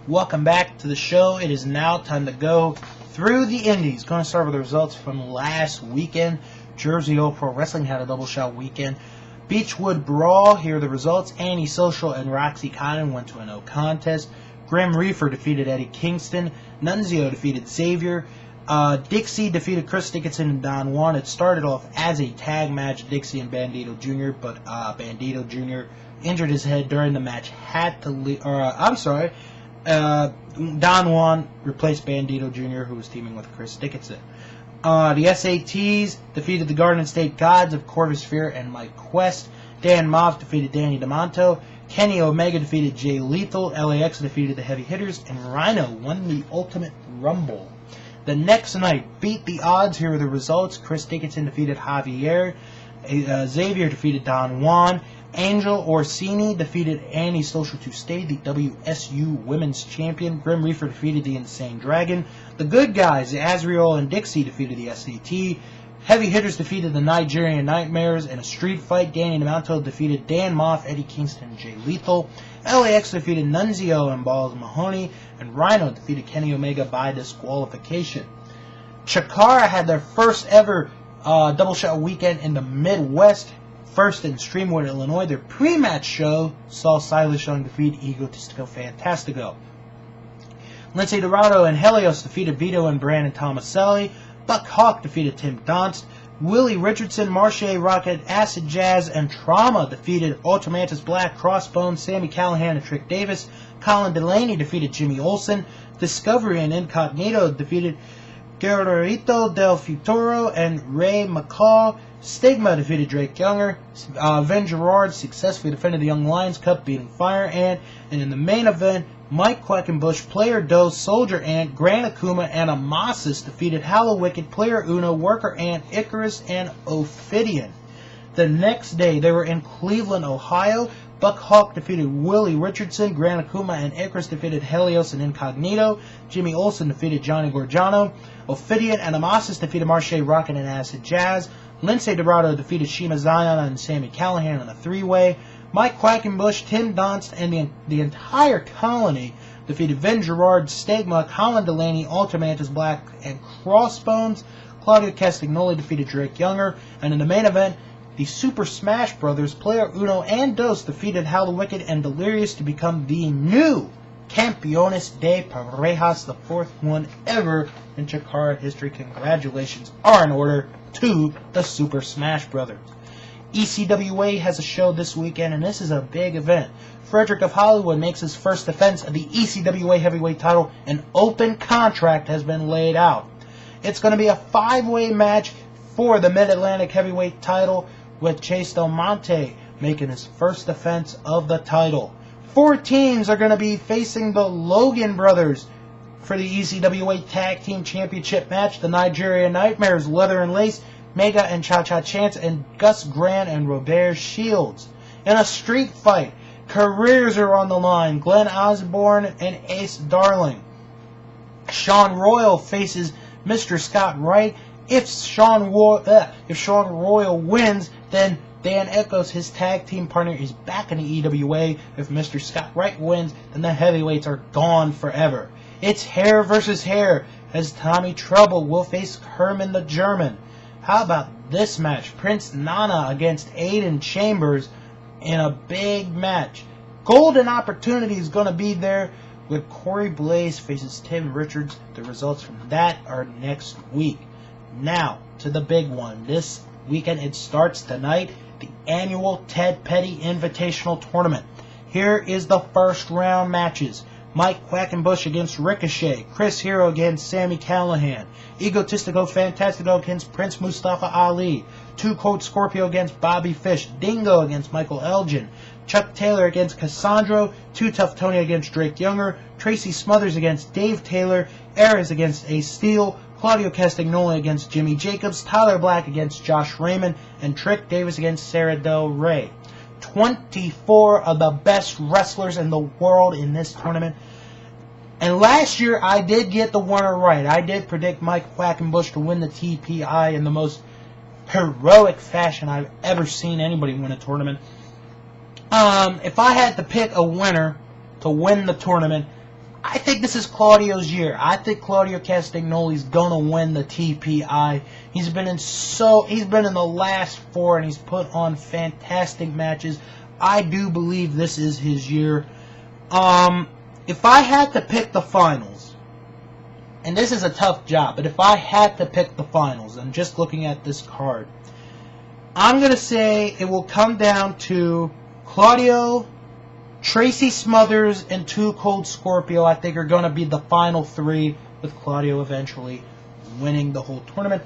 Welcome back to the show. It is now time to go through the indies. Going to start with the results from last weekend. Jersey Old Pro Wrestling had a double shot weekend. Beechwood Brawl, here are the results. Annie Social and Roxy Cotton went to a no contest. Grim Reaper defeated Eddie Kingston. Nunzio defeated Xavier. Dixie defeated Chris Dickinson and Don Juan. It started off as a tag match, Dixie and Bandito Jr., but Bandito Jr. injured his head during the match, had to leave. Don Juan replaced Bandito Jr., who was teaming with Chris Dickinson. The SATs defeated the Garden State Gods of Corvus Fear and Mike Quest. Dan Moff defeated Danny DeMonto. Kenny Omega defeated Jay Lethal. LAX defeated the Heavy Hitters. And Rhino won the Ultimate Rumble. The next night, Beat the Odds. Here are the results. Chris Dickinson defeated Javier. Xavier defeated Don Juan. Angel Orsini defeated Annie Social to stay the WSU Women's Champion. Grim Reaper defeated the Insane Dragon. The Good Guys, Azriel and Dixie, defeated the SAT. Heavy Hitters defeated the Nigerian Nightmares. In a street fight, Danny DeMonto defeated Dan Moff, Eddie Kingston, and Jay Lethal. LAX defeated Nunzio and Balls Mahoney. And Rhino defeated Kenny Omega by disqualification. Chikara had their first ever double shot weekend in the Midwest. First in Streamwood, Illinois. Their pre-match show saw Silas Young defeat Egotistico Fantastico. Lindsay Dorado and Helios defeated Vito and Brandon Tomaselli. Buck Hawk defeated Tim Donst. Willie Richardson, Marche Rocket, Acid Jazz, and Trauma defeated Ultramantis Black, Crossbones, Sammy Callahan, and Trick Davis. Colin Delaney defeated Jimmy Olsen. Discovery and Incognito defeated Guerrero del Futuro and Ray McCall. Stigma defeated Drake Younger. Vin Gerard successfully defended the Young Lions Cup, beating Fire Ant. And in the main event, Mike Quackenbush, Player Doe, Soldier Ant, Gran Akuma, and Amasis defeated Hallow Wicked, Player Uno, Worker Ant, Icarus, and Ophidian. The next day, they were in Cleveland, Ohio. Buck Hawk defeated Willie Richardson. Gran Akuma and Icarus defeated Helios and Incognito. Jimmy Olsen defeated Johnny Gorgiano. Ophidian and Amasis defeated Marche Rocket and Acid Jazz. Lindsay Dorado defeated Shima Zion and Sammy Callahan in a three-way. Mike Quackenbush, Tim Donst, and the entire colony defeated Vin Gerard, Stigma, Colin Delaney, Ultramantis Black, and Crossbones. Claudio Castagnoli defeated Drake Younger. And in the main event, the Super Smash Brothers, Player Uno, and Dos defeated Hal the Wicked and Delirious to become the new Campeones de Parejas, the fourth one ever in Chikara history. Congratulations are in order to the Super Smash Brothers. ECWA has a show this weekend, and this is a big event. Frederick of Hollywood makes his first defense of the ECWA heavyweight title. An open contract has been laid out. It's going to be a five-way match for the Mid-Atlantic heavyweight title, with Chase Del Monte making his first defense of the title. 4 teams are going to be facing the Logan Brothers for the ECWA Tag Team Championship match. The Nigerian Nightmares, Leather and Lace, Mega and Cha-Cha Chance, and Gus Grant and Robert Shields. In a street fight, careers are on the line. Glenn Osborne and Ace Darling. Sean Royal faces Mr. Scott Wright. If Sean Royal wins, then Dan Echoes, his tag team partner, is back in the EWA. If Mr. Scott Wright wins, then the heavyweights are gone forever. It's hair versus hair, as Tommy Trouble will face Herman the German. How about this match? Prince Nana against Aiden Chambers in a big match. Golden Opportunity is going to be there with Corey Blaze faces Tim Richards. The results from that are next week. Now, to the big one. This weekend, it starts tonight, the annual Ted Petty Invitational Tournament. Here is the first round matches. Mike Quackenbush against Ricochet. Chris Hero against Sammy Callahan. Egotistico Fantastico against Prince Mustafa Ali. Two Cold Scorpio against Bobby Fish. Dingo against Michael Elgin. Chuck Taylor against Cassandro. Too Tough Tony against Drake Younger. Tracy Smothers against Dave Taylor. Ares against Ace Steel. Claudio Castagnoli against Jimmy Jacobs. Tyler Black against Josh Raymond. And Trick Davis against Sarah Del Rey. 24 of the best wrestlers in the world in this tournament. And last year, I did get the winner right. I did predict Mike Quackenbush to win the TPI in the most heroic fashion I've ever seen anybody win a tournament. If I had to pick a winner to win the tournament, I think this is Claudio's year. I think Claudio Castagnoli's gonna win the TPI. He's been in the last 4 and he's put on fantastic matches. I do believe this is his year. If I had to pick the finals, and this is a tough job, but if I had to pick the finals, I'm just looking at this card, I'm gonna say it will come down to Claudio, Tracy Smothers, and Too Cold Scorpio. I think are going to be the final 3, with Claudio eventually winning the whole tournament.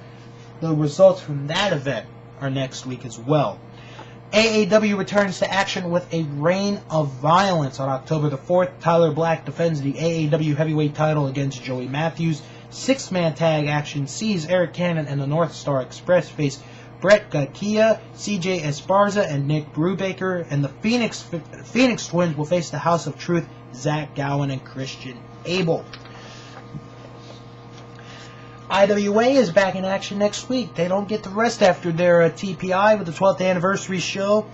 The results from that event are next week as well. AAW returns to action with a Reign of Violence on October the 4th. Tyler Black defends the AAW heavyweight title against Joey Matthews. 6-man tag action sees Eric Cannon and the North Star Express face Brett Gakia, CJ Esparza, and Nick Brubaker, and the Phoenix Twins will face the House of Truth, Zach Gowen and Christian Abel. IWA is back in action next week. They don't get the rest after their TPI with the 12th anniversary show.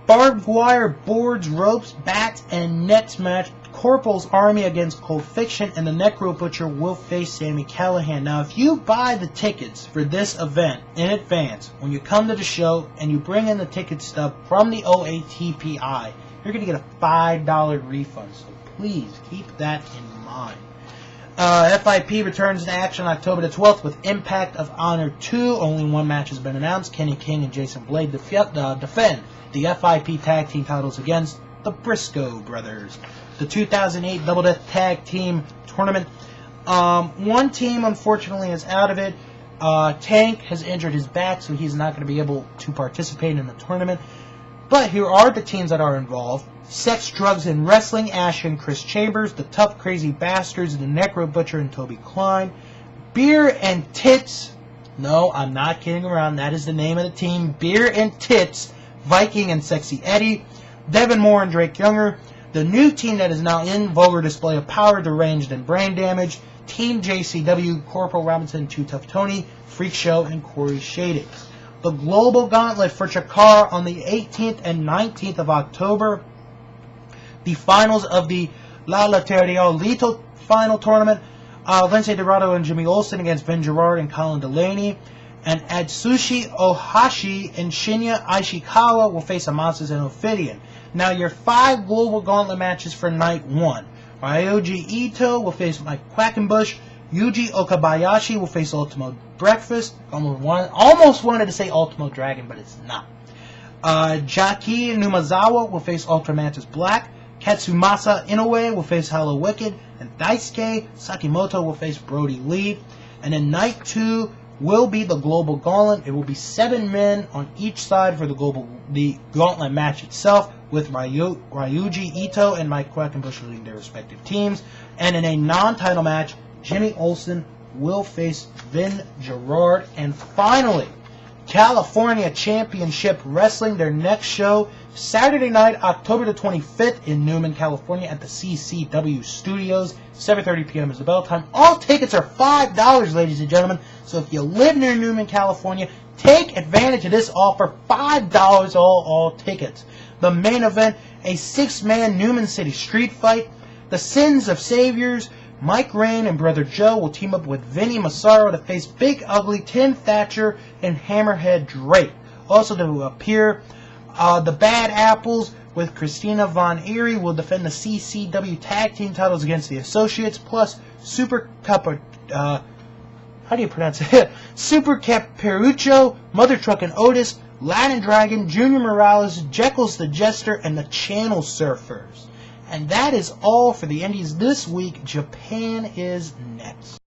Barbed wire, boards, ropes, bats, and nets match. Corporal's Army against Cold Fiction, and the Necro Butcher will face Sami Callihan. Now, if you buy the tickets for this event in advance, when you come to the show and you bring in the ticket stub from the OATPI, you're going to get a $5 refund. So please keep that in mind. FIP returns to action October the 12th with Impact of Honor 2. Only one match has been announced. Kenny King and Jason Blade defend the FIP tag team titles against the Briscoe Brothers. The 2008 Double Death Tag Team Tournament. One team, unfortunately, is out of it. Tank has injured his back, so he's not going to be able to participate in the tournament. But here are the teams that are involved. Sex, Drugs, and Wrestling, Ash and Chris Chambers. The Tough Crazy Bastards, the Necro Butcher and Toby Klein. Beer and Tits. No, I'm not kidding around. That is the name of the team. Beer and Tits, Viking and Sexy Eddie. Devin Moore and Drake Younger. The new team that is now in, Vulgar Display of Power, Deranged, and Brain Damage. Team JCW, Corporal Robinson, Too Tough Tony, Freak Show, and Corey Shadix. The Global Gauntlet for Chikara on the 18th and 19th of October. The finals of the La Lateral Lito final tournament. Lince Dorado and Jimmy Olsen against Ben Gerard and Colin Delaney. And Atsushi Ohashi and Shinya Ishikawa will face Amasis and Ophidian. Now, your 5 Global Gauntlet matches for night 1. Ryoji Ito will face Mike Quackenbush. Yuji Okabayashi will face Ultimo Breakfast. Almost wanted to say Ultimo Dragon, but it's not. Jaki Numazawa will face Ultramantis Black. Katsumasa Inoue will face Hello Wicked. And Daisuke Sakimoto will face Brody Lee. And then night 2 will be the Global Gauntlet. It will be 7 men on each side for the Gauntlet match itself, with Ryuji Ito and Mike Quackenbush leading their respective teams. And in a non-title match, Jimmy Olsen will face Vin Gerard. And finally, California Championship Wrestling, their next show, Saturday night, October the 25th in Newman, California at the CCW Studios. 7:30 p.m. is the bell time. All tickets are $5, ladies and gentlemen. So if you live near Newman, California, take advantage of this offer. $5 all tickets. The main event, a 6-man Newman City street fight. The Sins of Saviors, Mike Rain and Brother Joe will team up with Vinny Massaro to face Big Ugly, Tim Thatcher, and Hammerhead Drake. Also to appear, the Bad Apples with Christina Von Eerie will defend the CCW Tag Team titles against the Associates, plus Super Caperuccio, Mother Truck and Otis, Latin Dragon, Junior Morales, Jekyll's the Jester, and the Channel Surfers. And that is all for the Indies this week. Japan is next.